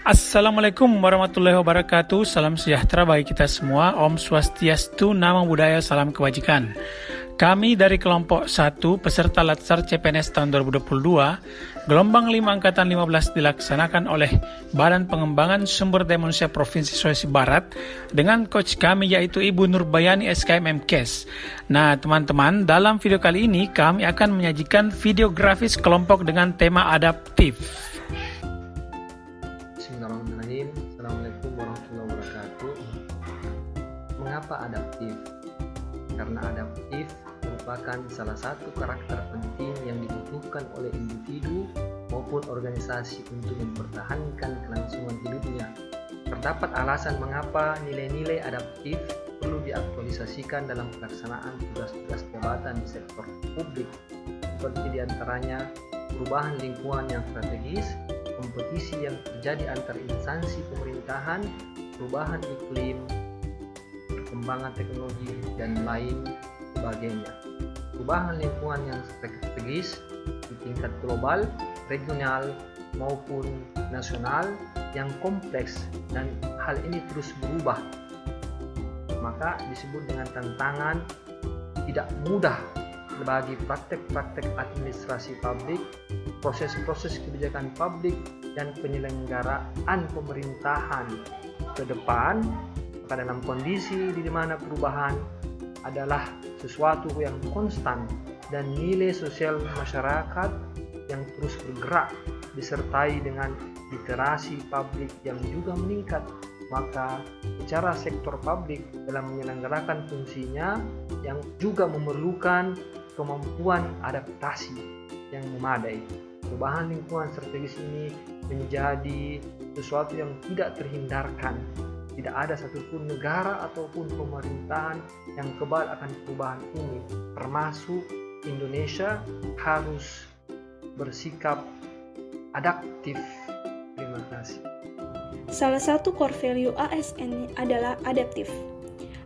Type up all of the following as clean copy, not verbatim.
Assalamualaikum warahmatullahi wabarakatuh. Salam sejahtera bagi kita semua. Om Swastiastu, Namo Buddhaya, salam kebajikan. Kami dari kelompok 1 peserta Latsar CPNS tahun 2022, gelombang 5 angkatan 15 dilaksanakan oleh Badan Pengembangan Sumber Daya Manusia Provinsi Sulawesi Barat dengan coach kami yaitu Ibu Nurbayani SKM MKes. Nah teman-teman, dalam video kali ini kami akan menyajikan video grafis kelompok dengan tema adaptif. Bismillahirrahmanirrahim. Assalamualaikum warahmatullahi wabarakatuh. Mengapa adaptif? Karena adaptif merupakan salah satu karakter penting yang dibutuhkan oleh individu maupun organisasi untuk mempertahankan kelangsungan hidupnya. Terdapat alasan mengapa nilai-nilai adaptif perlu diaktualisasikan dalam pelaksanaan tugas-tugas jabatan di sektor publik, seperti diantaranya perubahan lingkungan yang strategis, kompetisi yang terjadi antar instansi pemerintahan, perubahan iklim, perkembangan teknologi, dan lain sebagainya. Perubahan lingkungan yang strategis di tingkat global, regional, maupun nasional yang kompleks dan hal ini terus berubah, maka disebut dengan tantangan tidak mudah bagi praktek-praktek administrasi publik, proses-proses kebijakan publik, dan penyelenggaraan pemerintahan ke depan, maka dalam kondisi di mana perubahan adalah sesuatu yang konstan dan nilai sosial masyarakat yang terus bergerak disertai dengan literasi publik yang juga meningkat, maka secara sektor publik dalam menyelenggarakan fungsinya yang juga memerlukan kemampuan adaptasi yang memadai. Perubahan lingkungan strategis ini menjadi sesuatu yang tidak terhindarkan. Tidak ada satupun negara ataupun pemerintahan yang kebal akan perubahan ini, termasuk Indonesia harus bersikap adaptif. Terima kasih. Salah satu core value ASN adalah adaptif.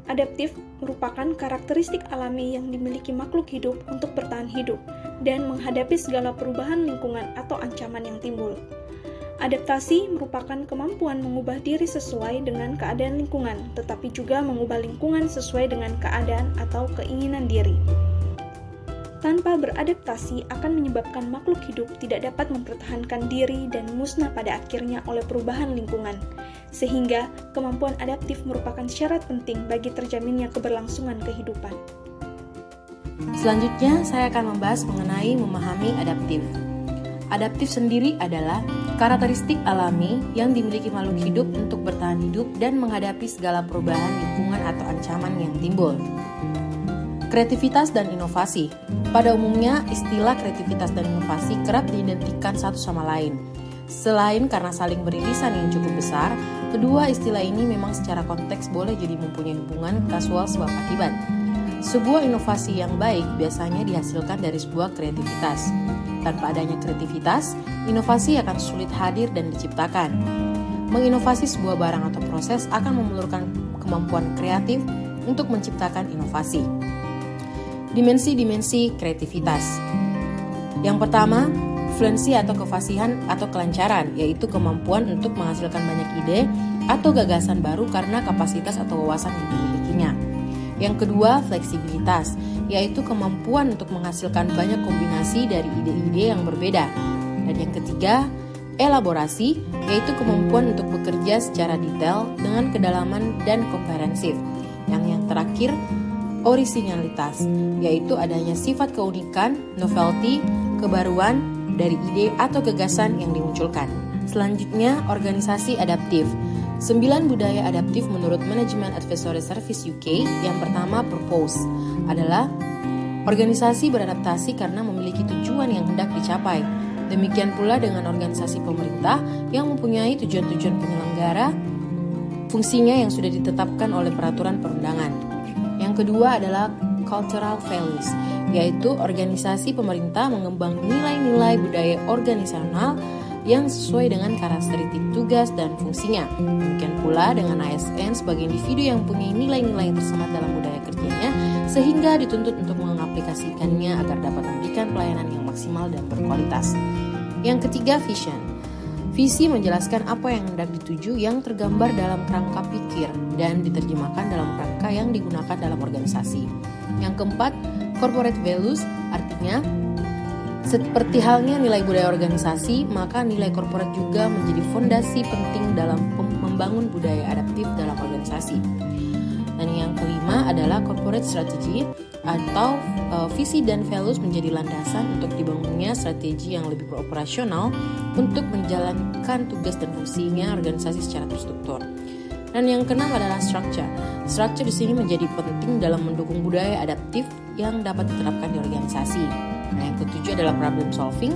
Adaptif merupakan karakteristik alami yang dimiliki makhluk hidup untuk bertahan hidup dan menghadapi segala perubahan lingkungan atau ancaman yang timbul. Adaptasi merupakan kemampuan mengubah diri sesuai dengan keadaan lingkungan, tetapi juga mengubah lingkungan sesuai dengan keadaan atau keinginan diri. Tanpa beradaptasi akan menyebabkan makhluk hidup tidak dapat mempertahankan diri dan musnah pada akhirnya oleh perubahan lingkungan. Sehingga kemampuan adaptif merupakan syarat penting bagi terjaminnya keberlangsungan kehidupan. Selanjutnya, saya akan membahas mengenai memahami adaptif. Adaptif sendiri adalah karakteristik alami yang dimiliki makhluk hidup untuk bertahan hidup dan menghadapi segala perubahan lingkungan atau ancaman yang timbul. Kreativitas dan inovasi. Pada umumnya, istilah kreativitas dan inovasi kerap diidentikan satu sama lain. Selain karena saling beririsan yang cukup besar, kedua istilah ini memang secara konteks boleh jadi mempunyai hubungan kasual sebab akibat. Sebuah inovasi yang baik biasanya dihasilkan dari sebuah kreativitas. Tanpa adanya kreativitas, inovasi akan sulit hadir dan diciptakan. Menginovasi sebuah barang atau proses akan memerlukan kemampuan kreatif untuk menciptakan inovasi. Dimensi-dimensi kreativitas. Yang pertama, fluensi atau kefasihan atau kelancaran, yaitu kemampuan untuk menghasilkan banyak ide atau gagasan baru karena kapasitas atau wawasan yang dimilikinya. Yang kedua, fleksibilitas, yaitu kemampuan untuk menghasilkan banyak kombinasi dari ide-ide yang berbeda. Dan yang ketiga, elaborasi, yaitu kemampuan untuk bekerja secara detail dengan kedalaman dan komprehensif. Yang terakhir, orisinalitas, yaitu adanya sifat keunikan, novelty, kebaruan dari ide atau gagasan yang dimunculkan. Selanjutnya, organisasi adaptif. 9 budaya adaptif menurut Management Advisory Service UK. Yang pertama, purpose, adalah organisasi beradaptasi karena memiliki tujuan yang hendak dicapai. Demikian pula dengan organisasi pemerintah yang mempunyai tujuan-tujuan penyelenggara fungsinya yang sudah ditetapkan oleh peraturan perundangan. Yang kedua adalah cultural values, yaitu organisasi pemerintah mengembang nilai-nilai budaya organisasional yang sesuai dengan karakteristik tugas dan fungsinya. Demikian pula dengan ASN sebagai individu yang mempunyai nilai-nilai yang tersemat dalam budaya kerjanya, sehingga dituntut untuk mengaplikasikannya agar dapat memberikan pelayanan yang maksimal dan berkualitas. Yang ketiga, vision. Visi menjelaskan apa yang hendak dituju yang tergambar dalam kerangka pikir dan diterjemahkan dalam kerangka yang digunakan dalam organisasi. Yang keempat, corporate values, artinya seperti halnya nilai budaya organisasi, maka nilai corporate juga menjadi fondasi penting dalam membangun budaya adaptif dalam organisasi. Dan yang kelima adalah corporate strategy atau visi dan values menjadi landasan untuk dibangunnya strategi yang lebih operasional untuk menjalankan tugas dan fungsinya organisasi secara terstruktur. Dan yang keenam adalah structure. Structure di sini menjadi penting dalam mendukung budaya adaptif yang dapat diterapkan di organisasi. Nah, yang ketujuh adalah problem solving,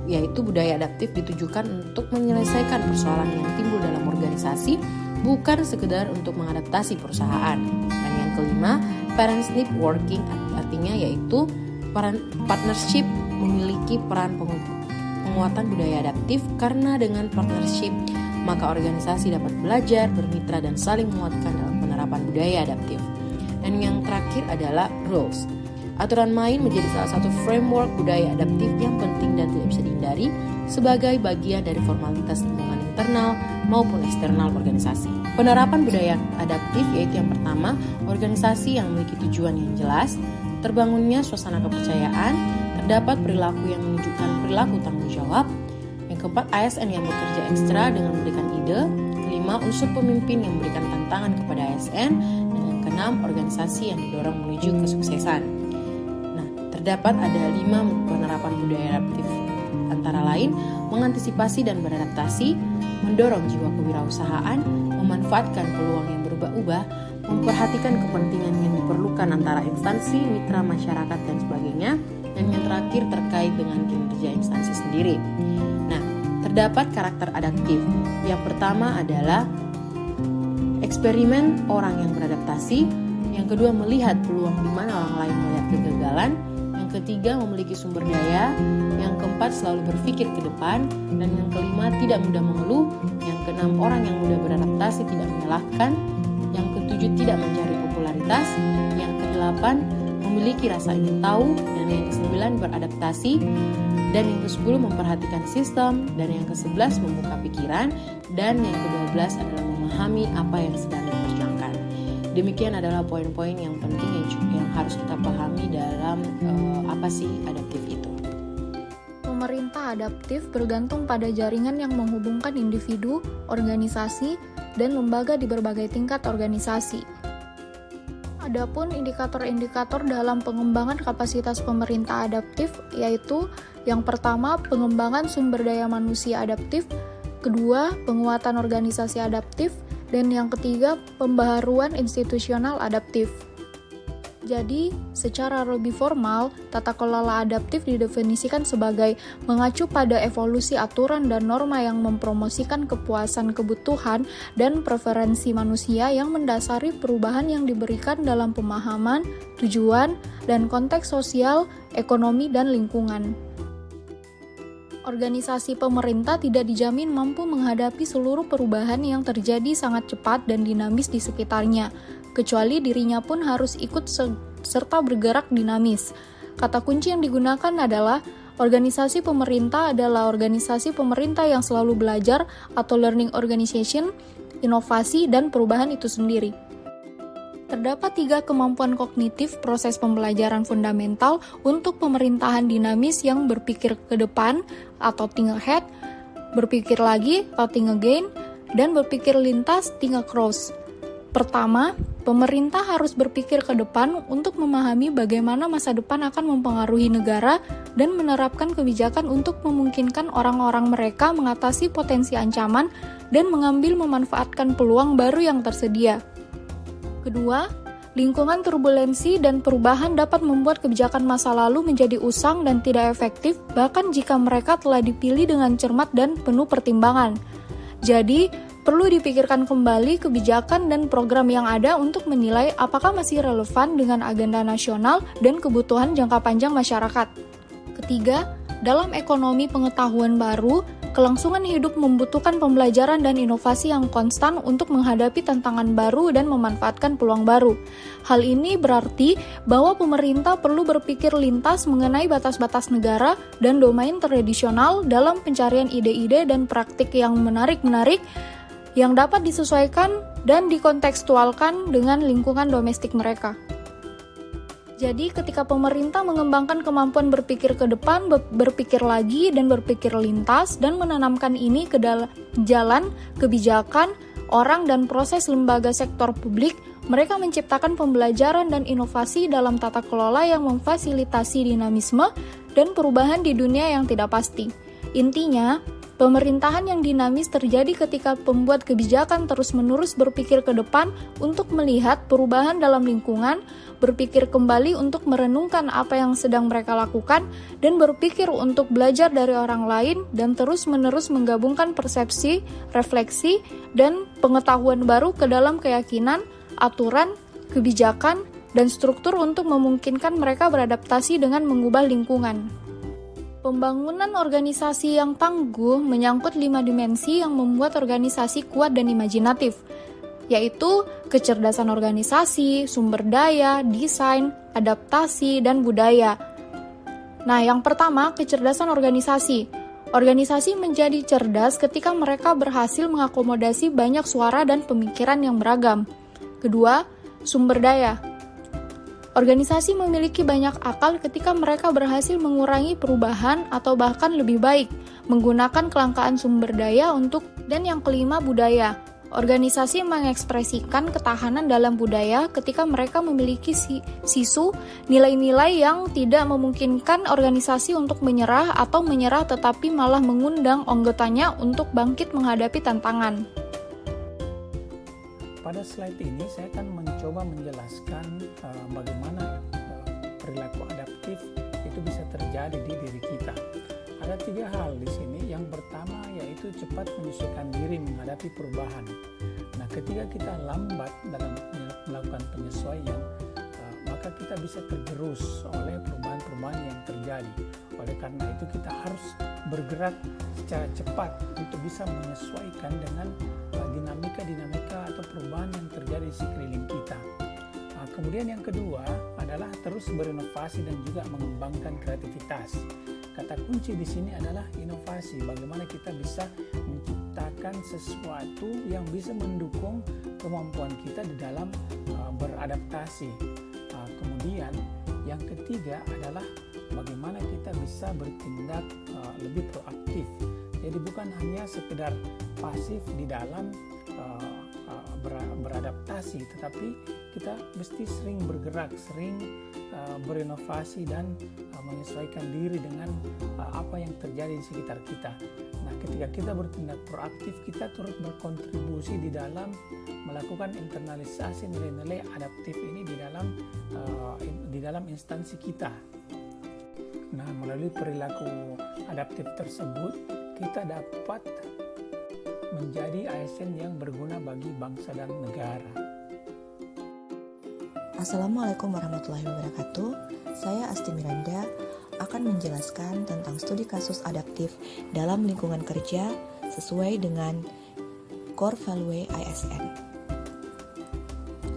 yaitu budaya adaptif ditujukan untuk menyelesaikan persoalan yang timbul dalam organisasi, bukan sekedar untuk mengadaptasi perusahaan. Dan yang kelima, partnership working, artinya yaitu partnership memiliki peran penguatan budaya adaptif, karena dengan partnership maka organisasi dapat belajar, bermitra, dan saling menguatkan dalam penerapan budaya adaptif. Dan yang terakhir adalah rules. Aturan main menjadi salah satu framework budaya adaptif yang penting dan tidak bisa dihindari sebagai bagian dari formalitas lingkungan internal maupun eksternal organisasi. Penerapan budaya adaptif yaitu yang pertama, organisasi yang memiliki tujuan yang jelas, terbangunnya suasana kepercayaan, terdapat perilaku yang menunjukkan perilaku tanggung jawab. Yang keempat, ASN yang bekerja ekstra dengan memberikan ide. Kelima, unsur pemimpin yang memberikan tantangan kepada ASN. Dan yang keenam, organisasi yang didorong menuju kesuksesan. Nah, terdapat ada 5 penerapan budaya adaptif, antara lain mengantisipasi dan beradaptasi, mendorong jiwa kewirausahaan, memanfaatkan peluang yang berubah-ubah, memperhatikan kepentingan yang diperlukan antara instansi, mitra, masyarakat, dan sebagainya. Dan yang terakhir terkait dengan kinerja instansi sendiri. Nah, terdapat karakter adaptif. Yang pertama adalah eksperimen orang yang beradaptasi. Yang kedua, melihat peluang di mana orang lain melihat kegagalan. Yang ketiga, memiliki sumber daya. Yang keempat, selalu berpikir ke depan. Dan yang kelima, tidak mudah mengeluh. Yang keenam, orang yang mudah beradaptasi, tidak menyalahkan. Yang ketujuh, tidak mencari popularitas. Yang kedelapan, memiliki rasa ingin tahu. Dan yang kesembilan, beradaptasi. Dan yang ke-10 memperhatikan sistem. Dan yang ke-11 membuka pikiran. Dan yang ke-12 adalah memahami apa yang sedang diperjuangkan. Demikian adalah poin-poin yang penting yang harus kita pahami dalam apa sih adaptif itu. Pemerintah adaptif bergantung pada jaringan yang menghubungkan individu, organisasi, dan lembaga di berbagai tingkat organisasi. Adapun indikator-indikator dalam pengembangan kapasitas pemerintah adaptif yaitu yang pertama, pengembangan sumber daya manusia adaptif, kedua, penguatan organisasi adaptif, dan yang ketiga, pembaharuan institusional adaptif. Jadi, secara lebih formal, tata kelola adaptif didefinisikan sebagai mengacu pada evolusi aturan dan norma yang mempromosikan kepuasan kebutuhan dan preferensi manusia yang mendasari perubahan yang diberikan dalam pemahaman, tujuan, dan konteks sosial, ekonomi, dan lingkungan. Organisasi pemerintah tidak dijamin mampu menghadapi seluruh perubahan yang terjadi sangat cepat dan dinamis di sekitarnya, kecuali dirinya pun harus ikut serta bergerak dinamis. Kata kunci yang digunakan adalah organisasi pemerintah adalah organisasi pemerintah yang selalu belajar atau learning organization, inovasi, dan perubahan itu sendiri. Terdapat 3 kemampuan kognitif proses pembelajaran fundamental untuk pemerintahan dinamis yang berpikir ke depan atau think ahead, berpikir lagi atau think again, dan berpikir lintas think across. Pertama, pemerintah harus berpikir ke depan untuk memahami bagaimana masa depan akan mempengaruhi negara dan menerapkan kebijakan untuk memungkinkan orang-orang mereka mengatasi potensi ancaman dan mengambil memanfaatkan peluang baru yang tersedia. Kedua, lingkungan turbulensi dan perubahan dapat membuat kebijakan masa lalu menjadi usang dan tidak efektif, bahkan jika mereka telah dipilih dengan cermat dan penuh pertimbangan. Jadi, perlu dipikirkan kembali kebijakan dan program yang ada untuk menilai apakah masih relevan dengan agenda nasional dan kebutuhan jangka panjang masyarakat. Ketiga, dalam ekonomi pengetahuan baru, Kelangsungan hidup membutuhkan pembelajaran dan inovasi yang konstan untuk menghadapi tantangan baru dan memanfaatkan peluang baru. Hal ini berarti bahwa pemerintah perlu berpikir lintas mengenai batas-batas negara dan domain tradisional dalam pencarian ide-ide dan praktik yang menarik-menarik yang dapat disesuaikan dan dikontekstualkan dengan lingkungan domestik mereka. Jadi ketika pemerintah mengembangkan kemampuan berpikir ke depan, berpikir lagi, dan berpikir lintas, dan menanamkan ini ke dalam jalan, kebijakan, orang, dan proses lembaga sektor publik, mereka menciptakan pembelajaran dan inovasi dalam tata kelola yang memfasilitasi dinamisme dan perubahan di dunia yang tidak pasti. Intinya, pemerintahan yang dinamis terjadi ketika pembuat kebijakan terus-menerus berpikir ke depan untuk melihat perubahan dalam lingkungan, berpikir kembali untuk merenungkan apa yang sedang mereka lakukan, dan berpikir untuk belajar dari orang lain, dan terus-menerus menggabungkan persepsi, refleksi, dan pengetahuan baru ke dalam keyakinan, aturan, kebijakan, dan struktur untuk memungkinkan mereka beradaptasi dengan mengubah lingkungan. Pembangunan organisasi yang tangguh menyangkut 5 dimensi yang membuat organisasi kuat dan imajinatif, yaitu kecerdasan organisasi, sumber daya, desain, adaptasi, dan budaya. Nah, yang pertama, kecerdasan organisasi. Organisasi menjadi cerdas ketika mereka berhasil mengakomodasi banyak suara dan pemikiran yang beragam. Kedua, sumber daya. Organisasi memiliki banyak akal ketika mereka berhasil mengurangi perubahan atau bahkan lebih baik, menggunakan kelangkaan sumber daya untuk. Dan yang kelima, budaya. Organisasi mengekspresikan ketahanan dalam budaya ketika mereka memiliki sisu nilai-nilai yang tidak memungkinkan organisasi untuk menyerah atau menyerah tetapi malah mengundang anggotanya untuk bangkit menghadapi tantangan. Pada slide ini saya akan mencoba menjelaskan bagaimana perilaku adaptif itu bisa terjadi di diri kita. Ada 3 hal di sini. Yang pertama yaitu cepat menyesuaikan diri menghadapi perubahan. Nah, ketika kita lambat dalam melakukan penyesuaian, maka kita bisa tergerus oleh perubahan-perubahan yang terjadi. Oleh karena itu kita harus bergerak secara cepat untuk bisa menyesuaikan dengan dinamika atau perubahan yang terjadi di sekeliling kita. Kemudian yang kedua adalah terus berinovasi dan juga mengembangkan kreativitas. Kata kunci di sini adalah inovasi. Bagaimana kita bisa menciptakan sesuatu yang bisa mendukung kemampuan kita di dalam beradaptasi. Kemudian yang ketiga adalah bagaimana kita bisa bertindak lebih proaktif. Jadi bukan hanya sekedar pasif di dalam beradaptasi, tetapi kita mesti sering bergerak, sering berinovasi dan menyesuaikan diri dengan apa yang terjadi di sekitar kita. Nah, ketika kita bertindak proaktif, kita turut berkontribusi di dalam melakukan internalisasi nilai-nilai adaptif ini di dalam instansi kita. Nah, melalui perilaku adaptif tersebut, kita dapat menjadi ASN yang berguna bagi bangsa dan negara. Assalamualaikum warahmatullahi wabarakatuh. Saya Asti Miranda akan menjelaskan tentang studi kasus adaptif dalam lingkungan kerja sesuai dengan Core Value ASN.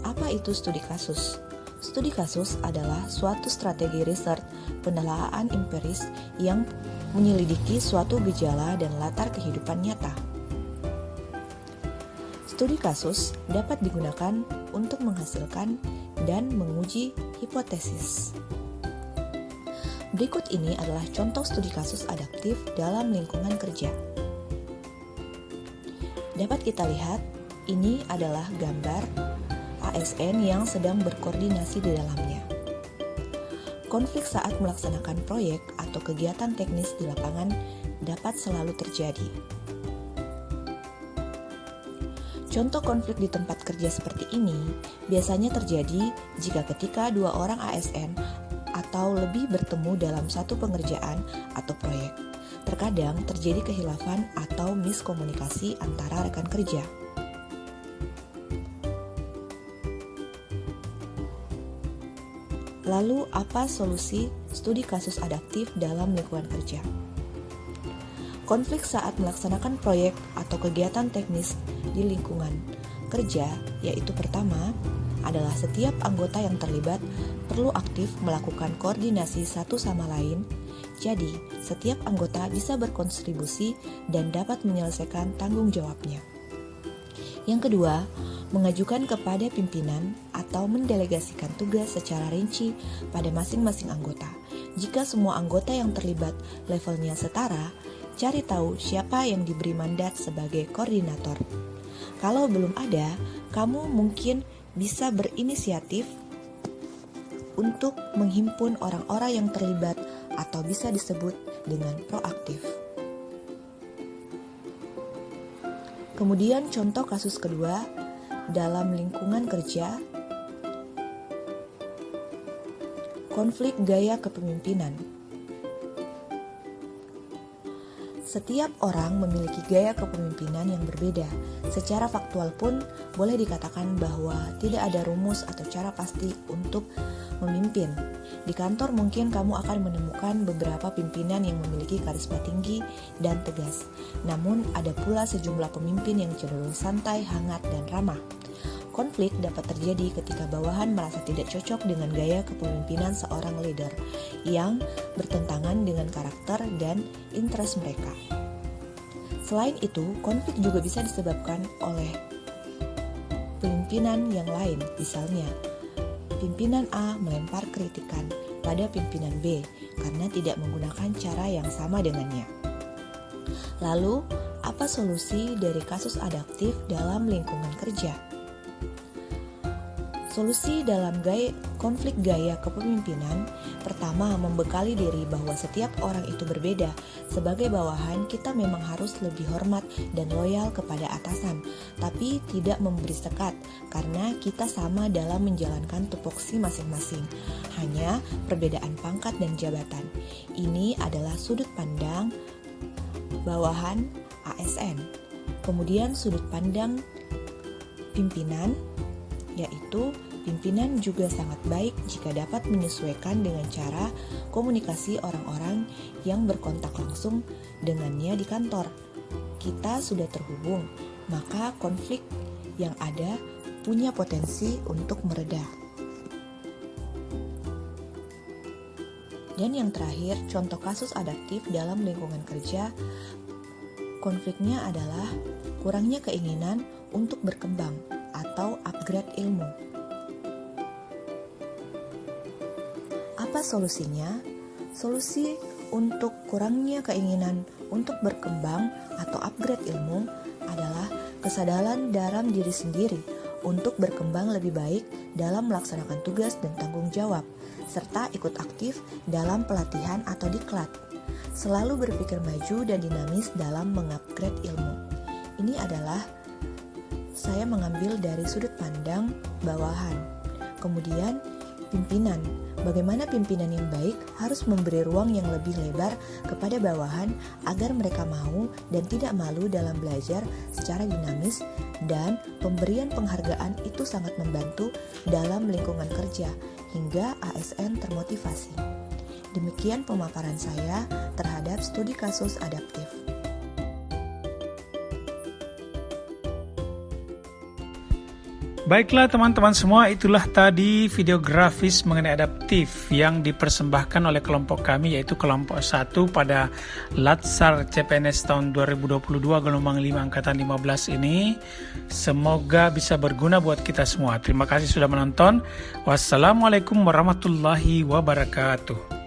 Apa itu studi kasus? Studi kasus adalah suatu strategi riset penelaahan empiris yang menyelidiki suatu gejala dan latar kehidupan nyata. Studi kasus dapat digunakan untuk menghasilkan dan menguji hipotesis. Berikut ini adalah contoh studi kasus adaptif dalam lingkungan kerja. Dapat kita lihat, ini adalah gambar ASN yang sedang berkoordinasi di dalamnya. Konflik saat melaksanakan proyek atau kegiatan teknis di lapangan dapat selalu terjadi. Contoh konflik di tempat kerja seperti ini biasanya terjadi jika ketika 2 orang ASN atau lebih bertemu dalam satu pengerjaan atau proyek. Terkadang terjadi kehilafan atau miskomunikasi antara rekan kerja. Lalu, apa solusi studi kasus adaptif dalam lingkungan kerja? Konflik saat melaksanakan proyek atau kegiatan teknis di lingkungan kerja, yaitu pertama, adalah setiap anggota yang terlibat perlu aktif melakukan koordinasi satu sama lain. Jadi, setiap anggota bisa berkontribusi dan dapat menyelesaikan tanggung jawabnya. Yang kedua, mengajukan kepada pimpinan atau mendelegasikan tugas secara rinci pada masing-masing anggota. Jika semua anggota yang terlibat levelnya setara, cari tahu siapa yang diberi mandat sebagai koordinator. Kalau belum ada, kamu mungkin bisa berinisiatif untuk menghimpun orang-orang yang terlibat atau bisa disebut dengan proaktif. Kemudian contoh kasus kedua, dalam lingkungan kerja, konflik gaya kepemimpinan. Setiap orang memiliki gaya kepemimpinan yang berbeda. Secara faktual pun boleh dikatakan bahwa tidak ada rumus atau cara pasti untuk memimpin. Di kantor mungkin kamu akan menemukan beberapa pimpinan yang memiliki karisma tinggi dan tegas. Namun ada pula sejumlah pemimpin yang cenderung santai, hangat, dan ramah. Konflik dapat terjadi ketika bawahan merasa tidak cocok dengan gaya kepemimpinan seorang leader yang bertentangan dengan karakter dan interest mereka. Selain itu, konflik juga bisa disebabkan oleh pimpinan yang lain. Misalnya, pimpinan A melempar kritikan pada pimpinan B karena tidak menggunakan cara yang sama dengannya. Lalu, apa solusi dari kasus adaptif dalam lingkungan kerja? Solusi dalam konflik gaya kepemimpinan, pertama, membekali diri bahwa setiap orang itu berbeda. Sebagai bawahan, kita memang harus lebih hormat dan loyal kepada atasan, tapi tidak memberi sekat, karena kita sama dalam menjalankan tupoksi masing-masing. Hanya perbedaan pangkat dan jabatan. Ini adalah sudut pandang bawahan ASN. Kemudian sudut pandang pimpinan, yaitu pimpinan juga sangat baik jika dapat menyesuaikan dengan cara komunikasi orang-orang yang berkontak langsung dengannya di kantor. Kita sudah terhubung, maka konflik yang ada punya potensi untuk mereda. Dan yang terakhir, contoh kasus adaptif dalam lingkungan kerja, konfliknya adalah kurangnya keinginan untuk berkembang atau upgrade ilmu. Apa solusinya? Solusi untuk kurangnya keinginan untuk berkembang atau upgrade ilmu adalah kesadaran dalam diri sendiri untuk berkembang lebih baik dalam melaksanakan tugas dan tanggung jawab, serta ikut aktif dalam pelatihan atau diklat. Selalu berpikir maju dan dinamis dalam mengupgrade ilmu. Ini adalah saya mengambil dari sudut pandang bawahan. Kemudian pimpinan. Bagaimana pimpinan yang baik harus memberi ruang yang lebih lebar kepada bawahan agar mereka mau dan tidak malu dalam belajar secara dinamis, dan pemberian penghargaan itu sangat membantu dalam lingkungan kerja hingga ASN termotivasi. Demikian pemaparan saya terhadap studi kasus adaptif. Baiklah teman-teman semua, itulah tadi video grafis mengenai adaptif yang dipersembahkan oleh kelompok kami, yaitu kelompok 1 pada Latsar CPNS tahun 2022 gelombang 5 angkatan 15 ini. Semoga bisa berguna buat kita semua. Terima kasih sudah menonton. Wassalamualaikum warahmatullahi wabarakatuh.